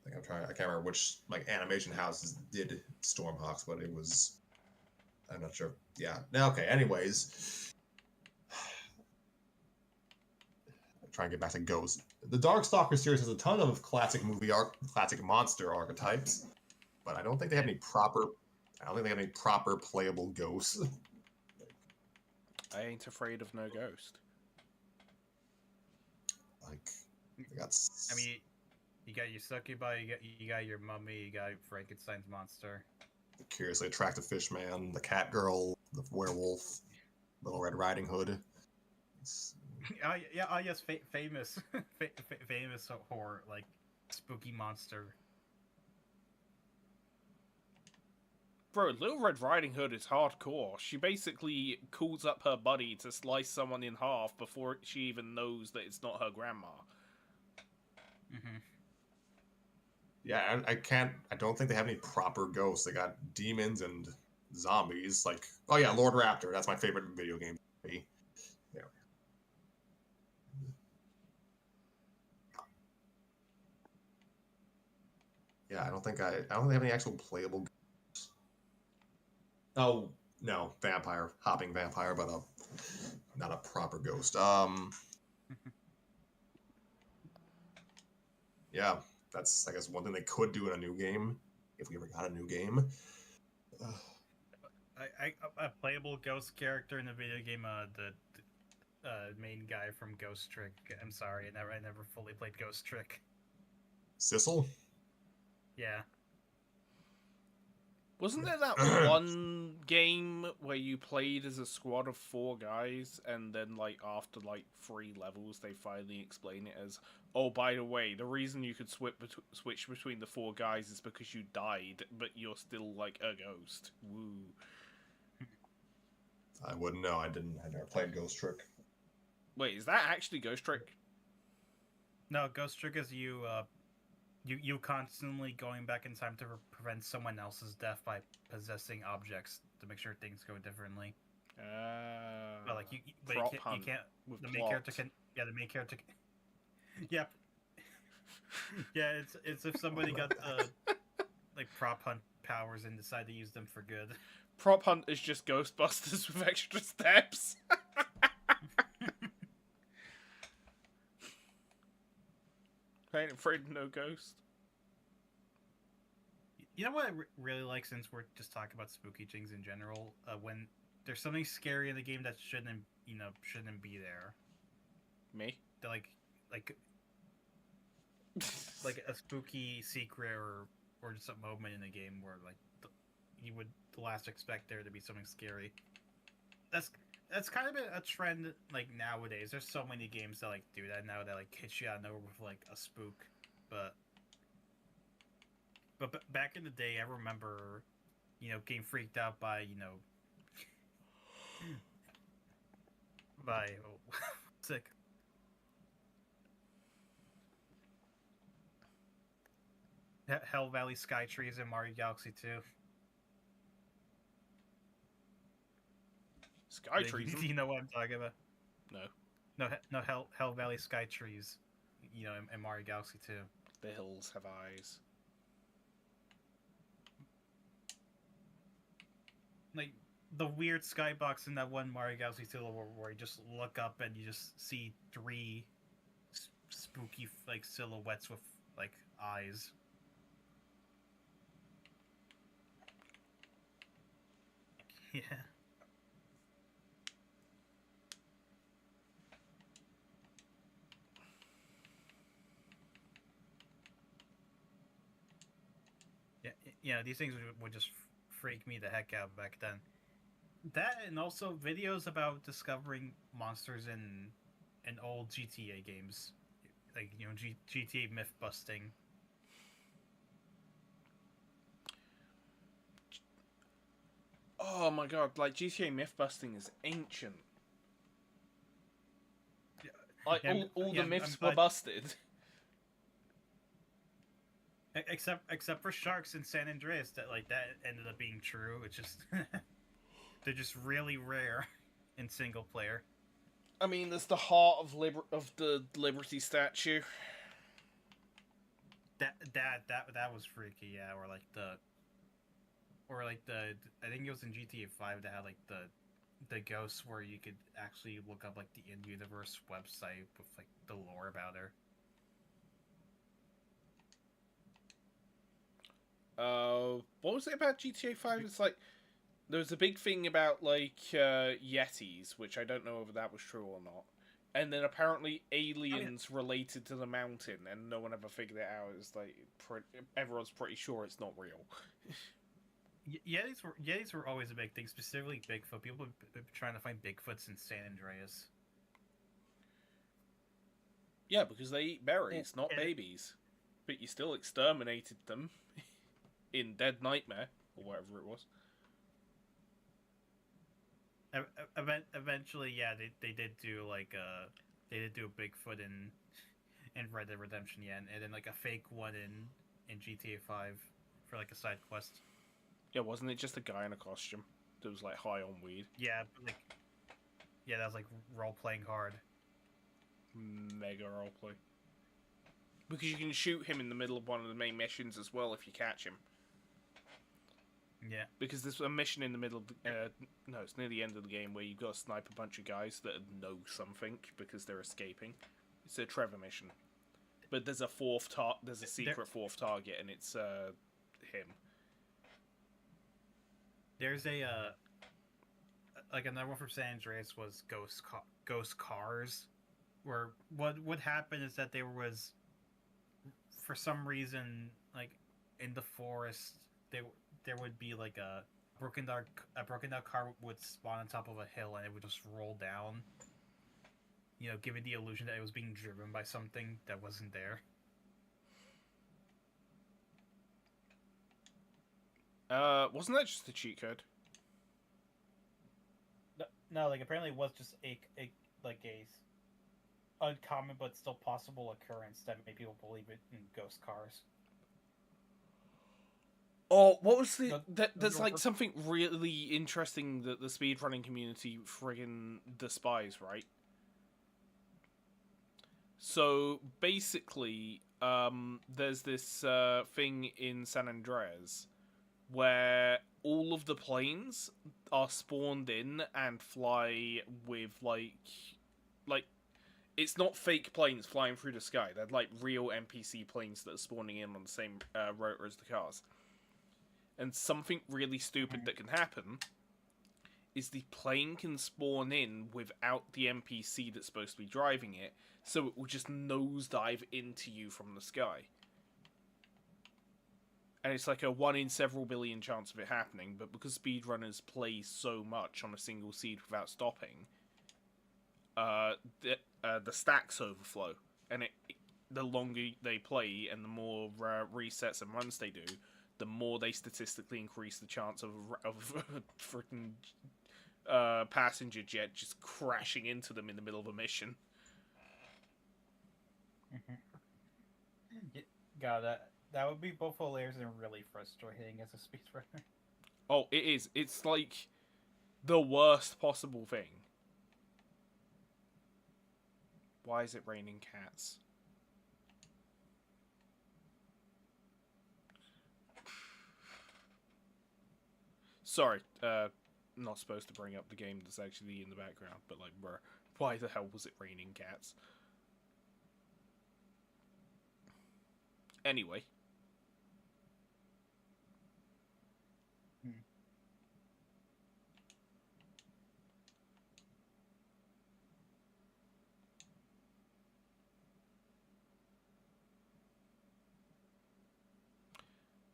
I can't remember which like animation houses did Stormhawks, but it was. I'm not sure. Yeah. Now, okay. Anyways, try and get back to Ghost. The Darkstalker series has a ton of classic monster archetypes, but I don't think they have any proper. I don't think they have any proper playable ghosts. I ain't afraid of no ghost. Like, they got. I mean, you got your succubi, you got your mummy, you got Frankenstein's monster. The curiously attractive fish man, the cat girl, the werewolf, Little Red Riding Hood. Yes, famous, famous horror, like spooky monster. Bro, Little Red Riding Hood is hardcore. She basically calls up her buddy to slice someone in half before she even knows that it's not her grandma. Mm-hmm. Yeah, I don't think they have any proper ghosts. They got demons and zombies. Like, oh yeah, Lord Raptor. That's my favorite video game. Yeah. Yeah, I don't think they have any actual playable ghosts. Oh no, hopping vampire, but not a proper ghost. Yeah. That's, I guess, one thing they could do in a new game, if we ever got a new game. A playable ghost character in the video game, the main guy from Ghost Trick. I'm sorry, I never fully played Ghost Trick. Sissel? Yeah. Wasn't there that one game where you played as a squad of 4 guys, and then, like, after, like, 3 levels, they finally explain it as, oh, by the way, the reason you could switch between the 4 guys is because you died, but you're still, like, a ghost. Woo. I wouldn't know. I never played Ghost Trick. Wait, is that actually Ghost Trick? No, Ghost Trick is you constantly going back in time to prevent someone else's death by possessing objects to make sure things go differently. But like you can't. The main character can. Yeah, the main character. Yeah. Yeah, it's if somebody got like prop hunt powers and decide to use them for good. Prop hunt is just Ghostbusters with extra steps. I ain't afraid of no ghost. You know what I really like, since we're just talking about spooky things in general, when there's something scary in the game that shouldn't be there. Me? Like a spooky secret or just a moment in the game where like you would last expect there to be something scary. That's kind of a trend like nowadays. There's so many games that like do that now, that like hit you out of nowhere with like a spook, but But back in the day, I remember, getting freaked out by, by sick. Hell Valley Sky Trees in Mario Galaxy 2. Sky trees. Do you know what I'm talking about? No. No, Hell Valley Sky Trees, in Mario Galaxy 2. The hills have eyes. Like, the weird skybox in that one Mario Galaxy 2 level where you just look up and you just see three spooky, like, silhouettes with, like, eyes. Yeah. Yeah, these things would just freak me the heck out back then. That, and also videos about discovering monsters in old GTA games, like GTA myth busting. Oh my god! Like GTA myth busting is ancient. Like all the myths were busted. Except for sharks in San Andreas, that ended up being true. It's just they're just really rare in single player. I mean, there's the heart of the Liberty statue. That was freaky, yeah. Or like the I think it was in GTA 5 that had like the ghosts where you could actually look up like the in-universe website with like the lore about her. What was it about GTA 5? It's like there was a big thing about like Yetis, which I don't know whether that was true or not. And then apparently aliens related to the mountain, and no one ever figured it out. It's like everyone's pretty sure it's not real. Yetis were always a big thing, specifically Bigfoot. People trying to find Bigfoots in San Andreas. Yeah, because they eat berries, not babies. But you still exterminated them in Dead Nightmare, or whatever it was. Eventually, yeah, they did do like they did do a Bigfoot in Red Dead Redemption, yeah, and then like a fake one in GTA 5 for like a side quest. Yeah, wasn't it just a guy in a costume that was like high on weed? Yeah, but that was like role playing hard. Mega roleplay. Because you can shoot him in the middle of one of the main missions as well if you catch him. Yeah. Because there's a mission in the middle of no, it's near the end of the game where you've got to snipe a bunch of guys that know something because they're escaping. It's a Trevor mission. But there's a secret fourth target, and it's him. There's a like another one from San Andreas was ghost cars, where what would happen is that there was, for some reason, like in the forest, there would be like a broken down car would spawn on top of a hill, and it would just roll down, giving the illusion that it was being driven by something that wasn't there. Wasn't that just a cheat code? No, like apparently it was just a uncommon but still possible occurrence that made people believe it in ghost cars. Oh, what was there's like something really interesting that the speedrunning community friggin' despise, right? So basically, there's this thing in San Andreas where all of the planes are spawned in and fly with like it's not fake planes flying through the sky. They're like real NPC planes that are spawning in on the same rotor as the cars. And something really stupid that can happen is the plane can spawn in without the NPC that's supposed to be driving it, so it will just nosedive into you from the sky. And it's like a 1 in several billion chance of it happening, but because speedrunners play so much on a single seed without stopping, the stacks overflow. And the longer they play and the more resets and runs they do, the more they statistically increase the chance of a freaking passenger jet just crashing into them in the middle of a mission. God, that would be both hilarious and really frustrating as a speedrunner. Oh, it is. It's like the worst possible thing. Why is it raining cats? Sorry, not supposed to bring up the game that's actually in the background, but like, bruh, why the hell was it raining cats? Anyway.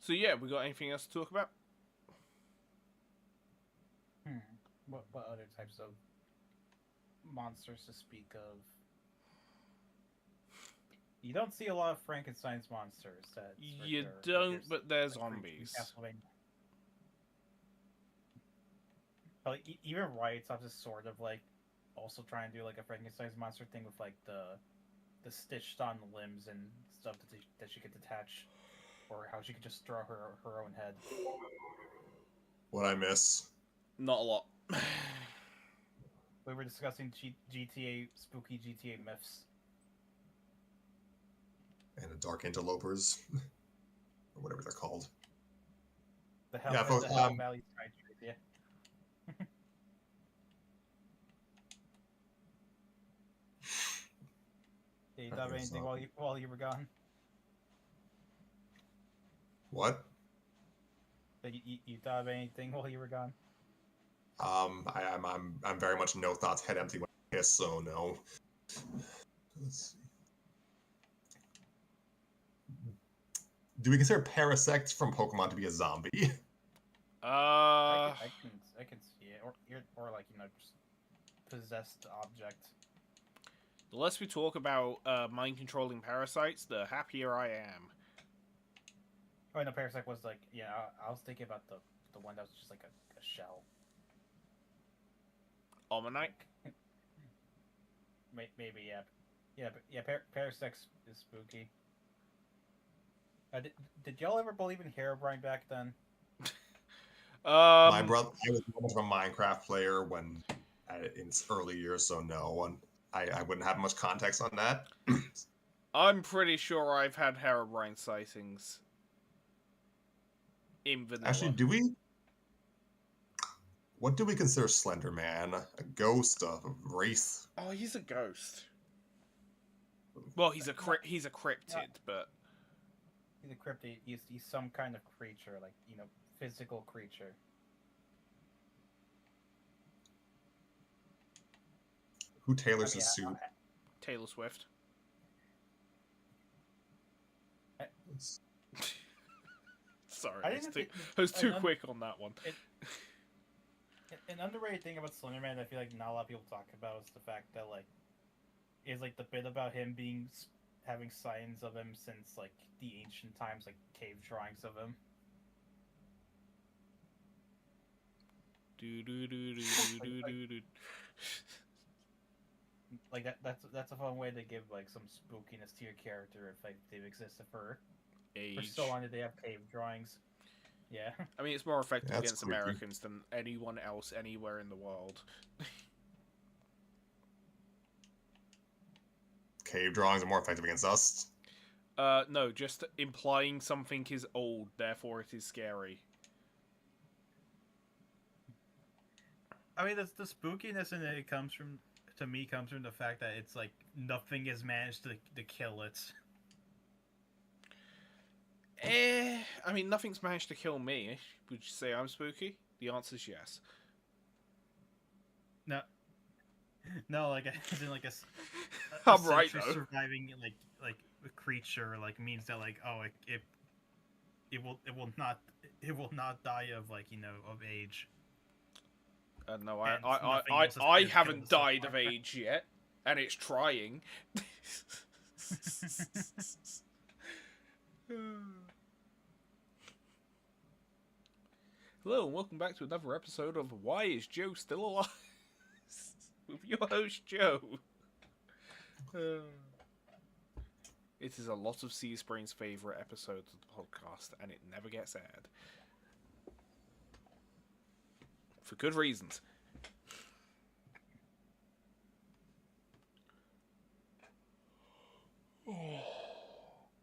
So yeah, we got anything else to talk about? What other types of monsters to speak of? You don't see a lot of Frankenstein's monsters. You don't, but they're zombies. But like, even Riot Stuff is sort of like also trying to do like a Frankenstein's monster thing with like the stitched on limbs and stuff that she could detach, or how she could just draw her own head. What I miss? Not a lot. We were discussing GTA, spooky GTA myths. And the Dark Interlopers, or whatever they're called. The Hell, Yeah, folks, the Hell Valley Skytrace, yeah. Did you have anything while you were gone? What? You thought of anything while you were gone? I'm very much no thoughts, head empty when I piss, so no. Let's see. Do we consider Parasect from Pokemon to be a zombie? I can see it, or like just possessed object. The less we talk about mind controlling parasites, the happier I am. Oh, no, Parasect was like, yeah. I was thinking about the one that was just like a shell. Almanite? Maybe, yeah. Parasect is spooky. Did y'all ever believe in Herobrine back then? My brother, I was much of a Minecraft player when in its early years, so no, I wouldn't have much context on that. I'm pretty sure I've had Herobrine sightings in vanilla. Actually, what do we consider Slender Man? A ghost, a wraith? Oh, he's a ghost. Well, he's a cryptid, but He's a cryptid. He's some kind of creature, like physical creature. Who tailors his suit? Taylor Swift. Sorry, I was too quick on that one. An underrated thing about Slenderman, I feel like not a lot of people talk about, is the fact that is the bit about him having signs of him since the ancient times, like cave drawings of him. That's a fun way to give some spookiness to your character if they've existed for so long that they have cave drawings. Yeah. I mean, it's more effective against creepy. Americans than anyone else anywhere in the world. Cave drawings are more effective against us? No, just implying something is old, therefore it is scary. I mean, the spookiness in it comes from the fact that it's nothing has managed to kill it. I mean, nothing's managed to kill me. Would you say I'm spooky? The answer's yes. No, as in I'm right though. Surviving a creature means that it will not die of of age. No, I haven't died of age yet, and it's trying. Hello and welcome back to another episode of Why is Joe Still Alive? With your host, Joe. It is a lot of Seaspring's favourite episodes of the podcast, and it never gets aired. For good reasons.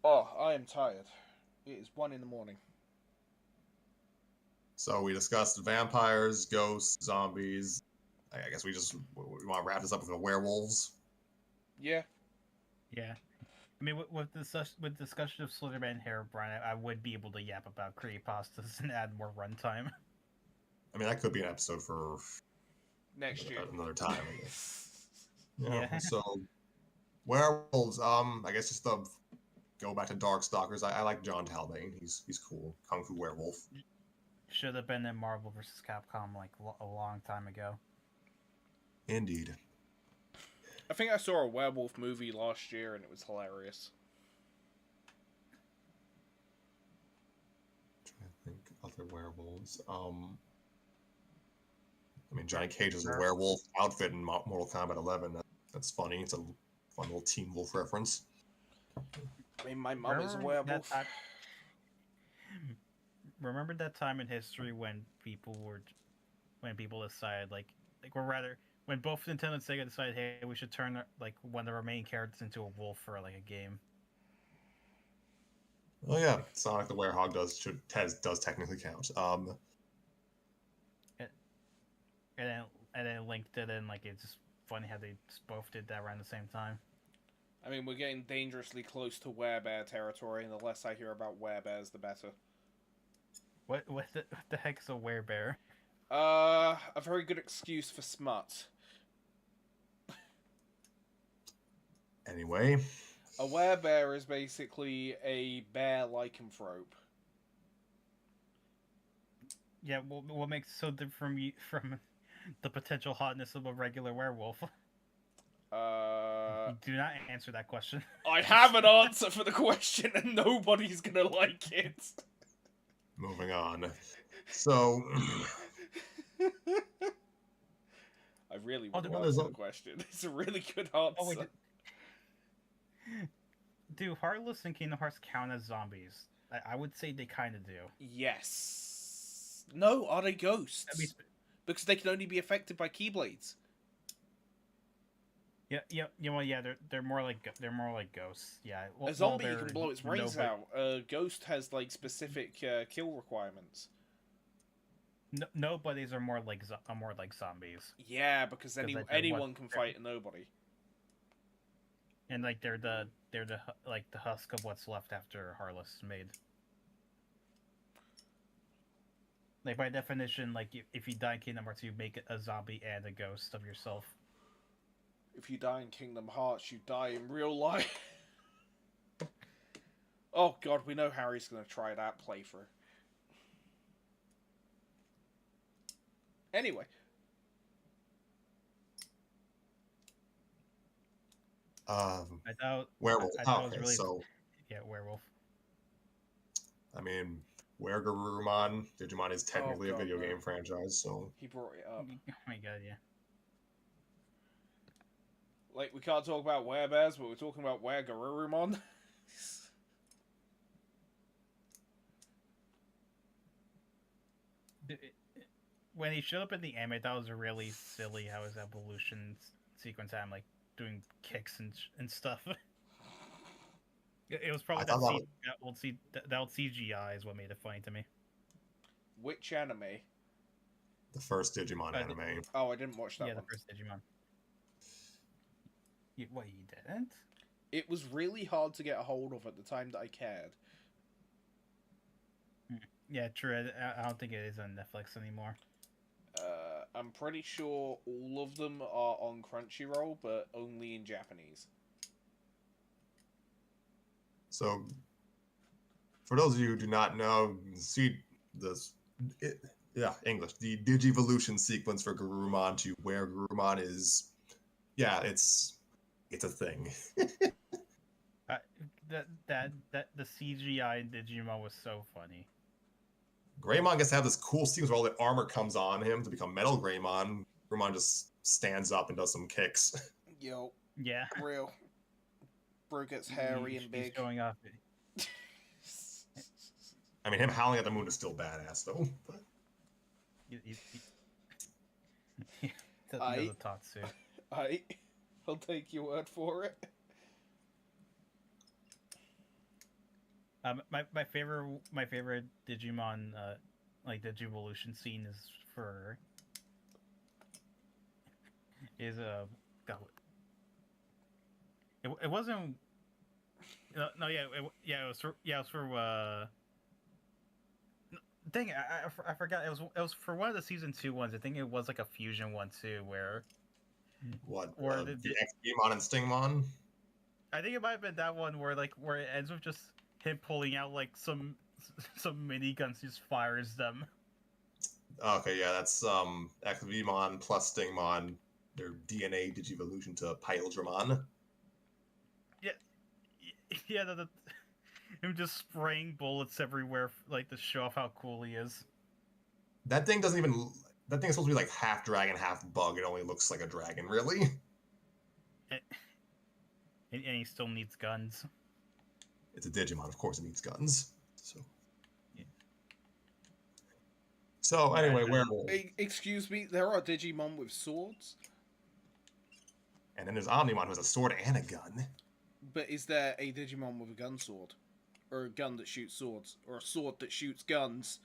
Oh, I am tired. It is 1 in the morning. So we discussed vampires, ghosts, zombies. I guess we want to wrap this up with the werewolves. Yeah. Yeah. I mean, with discussion of Slenderman and Herobrine, I would be able to yap about creepypastas and add more runtime. I mean, that could be an episode for Next year. another time. I guess. Yeah. So werewolves. I guess just to go back to Darkstalkers. I like John Talbane. He's cool. Kung Fu werewolf. Should have been in Marvel vs. Capcom like a long time ago. Indeed. I think I saw a werewolf movie last year and it was hilarious. I'm trying to think other werewolves. I mean, Johnny Cage is a werewolf outfit in Mortal Kombat 11. That's funny. It's a fun little Teen Wolf reference. I mean, my mum is a werewolf. Remember that time in history when people decided when both Nintendo and Sega decided, hey, we should turn like one of our main characters into a wolf for like a game. Oh yeah, Sonic the Werehog does technically count. And then Link did it, and like it's just funny how they just both did that around the same time. I mean, we're getting dangerously close to werebear territory, and the less I hear about werebears, the better. What the heck's a werebear? A very good excuse for smut. Anyway. A werebear is basically a bear lycanthrope. Yeah, what makes it so different from the potential hotness of a regular werewolf? Do not answer that question. I have an answer for the question, and nobody's gonna like it. Moving on. So. I really want to there's answer the question. It's a really good answer. Oh, wait, do Heartless and Kingdom Hearts count as zombies? I would say they kind of do. Yes. No, are they ghosts? Because they can only be affected by keyblades. Yeah, they're more like ghosts. Yeah, a zombie can blow its brains out. A ghost has like specific kill requirements. Nobodies are more like zombies. Yeah, because anyone can fight a nobody. And like they're the husk of what's left after Heartless is made. Like by definition, like if you die in Kingdom Hearts, you make a zombie and a ghost of yourself. If you die in Kingdom Hearts, you die in real life. Oh god, we know Harry's gonna try that playthrough. Anyway. Werewolf. Really... So. Yeah, werewolf. I mean, Digimon is technically a video game franchise, so. He brought it up. Oh my god, yeah. Like, we can't talk about werebears, but we're talking about Weregarurumon. When he showed up in the anime, that was really silly how his evolution sequence had him, like, doing kicks and stuff. It was probably that old CGI is what made it funny to me. Which anime? The first Digimon anime. Oh, I didn't watch that one. Yeah, the first Digimon. What, you didn't? It was really hard to get a hold of at the time that I cared. Yeah, true. I don't think it is on Netflix anymore. I'm pretty sure all of them are on Crunchyroll, but only in Japanese. So, for those of you who do not know, see this... English. The Digivolution sequence for Garurumon to where Garurumon is... Yeah, it's a thing. The CGI in Digimon was so funny. Greymon gets to have this cool sequence where all the armor comes on him to become Metal Greymon. Greymon just stands up and does some kicks. Yo, Yeah. real. Bro gets hairy and He's big. going off. I mean, him howling at the moon is still badass, though. But... He does a Tatsu. I'll take your word for it. My favorite Digimon like Digivolution scene God, it wasn't it was for dang it, I forgot it was for one of the season 2 ones. I think it was like a fusion one too where the X-Beamon and Stingmon? I think it might have been that one where it ends with just him pulling out like some miniguns, just fires them. Okay, yeah, that's X-Beamon plus Stingmon, their DNA Digivolution to Pyldramon. Yeah, him just spraying bullets everywhere, like to show off how cool he is. That thing is supposed to be like half dragon, half bug. It only looks like a dragon, really. And he still needs guns. It's a Digimon, of course it needs guns. So anyway, werewolf. Excuse me, there are Digimon with swords? And then there's Omnimon who has a sword and a gun. But is there a Digimon with a gun sword? Or a gun that shoots swords? Or a sword that shoots guns?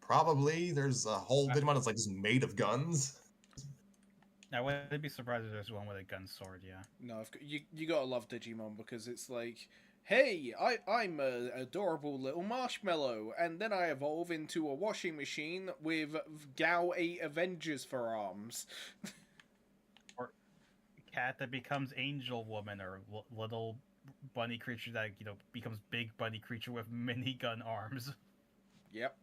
Probably. There's a whole Digimon that's like just made of guns. I wouldn't be surprised if there's one with a gun sword, yeah. No, you gotta love Digimon because it's like, hey, I'm a adorable little marshmallow, and then I evolve into a washing machine with Gao 8 Avengers for arms. Or cat that becomes Angel Woman, or little bunny creature that becomes big bunny creature with minigun arms. Yep.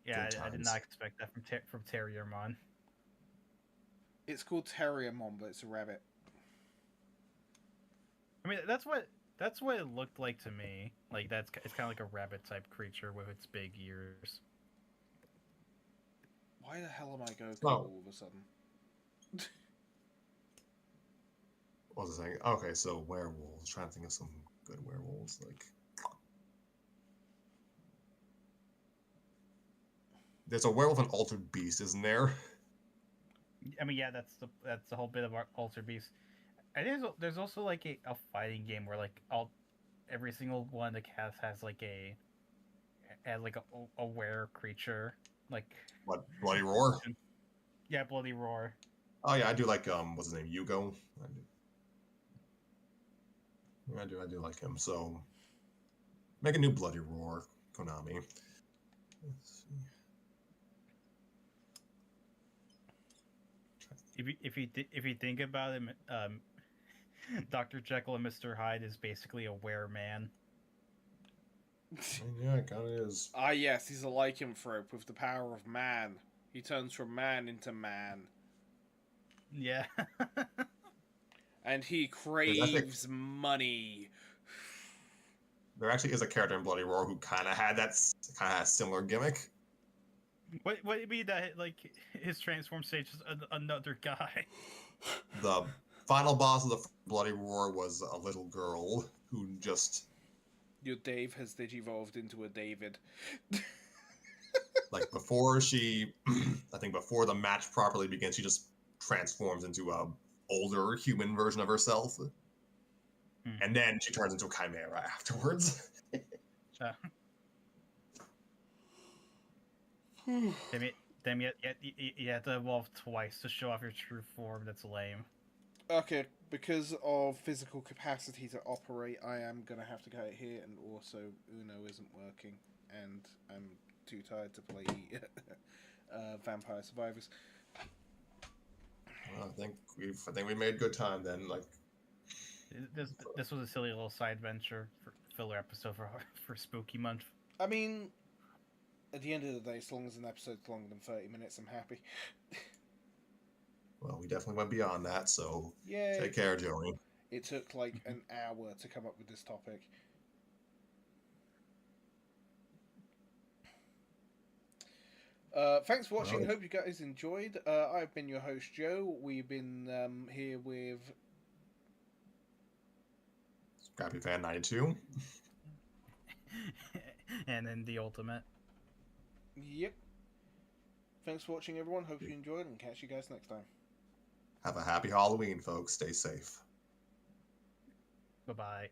Yeah, I did not expect that from Terriermon. It's called Terriermon, but it's a rabbit. I mean, that's what it looked like to me. Like it's kind of like a rabbit type creature with its big ears. Why the hell am I Goku all of a sudden? What was I saying? Okay, so werewolves. Trying to think of some good werewolves. Like, there's a werewolf and altered beast, isn't there? I mean, yeah, that's the whole bit of our Altered Beast. I think there's also like a fighting game where like every single one of the cats has like a were creature, like What, Bloody Roar? Yeah, Bloody Roar. Oh yeah, I do like what's his name, Yugo. I do like him. So make a new Bloody Roar, Konami. Let's see. If you think about it, Dr. Jekyll and Mr. Hyde is basically a were-man. Yeah, it kind of is. Ah, yes, he's a lycanthrope with the power of man. He turns from man into man. Yeah. And he craves money. There actually is a character in Bloody Roar who kind of had a similar gimmick. What do you mean that like his transform stage is another guy? The final boss of the Bloody Roar was a little girl who just... Your Dave has digivolved into a David. Like before she... I think before the match properly begins, she just transforms into a older human version of herself. And then she turns into a chimera afterwards. Then you have to evolve twice to show off your true form. That's lame. Okay, because of physical capacity to operate, I am going to have to cut it here, and also Uno isn't working, and I'm too tired to play Vampire Survivors. Well, I think we made good time then. Like, this was a silly little side venture for filler episode for Spooky Month. I mean, at the end of the day, as long as an episode's longer than 30 minutes, I'm happy. Well, we definitely went beyond that, so Yay. Take care, Joey. It took like an hour to come up with this topic. Thanks for watching. Well. Hope you guys enjoyed. I've been your host, Joe. We've been here with Scrappy Fan 92. And then the ultimate. Yep. Thanks for watching, everyone. Hope you enjoyed, and catch you guys next time. Have a happy Halloween, folks. Stay safe. Bye bye.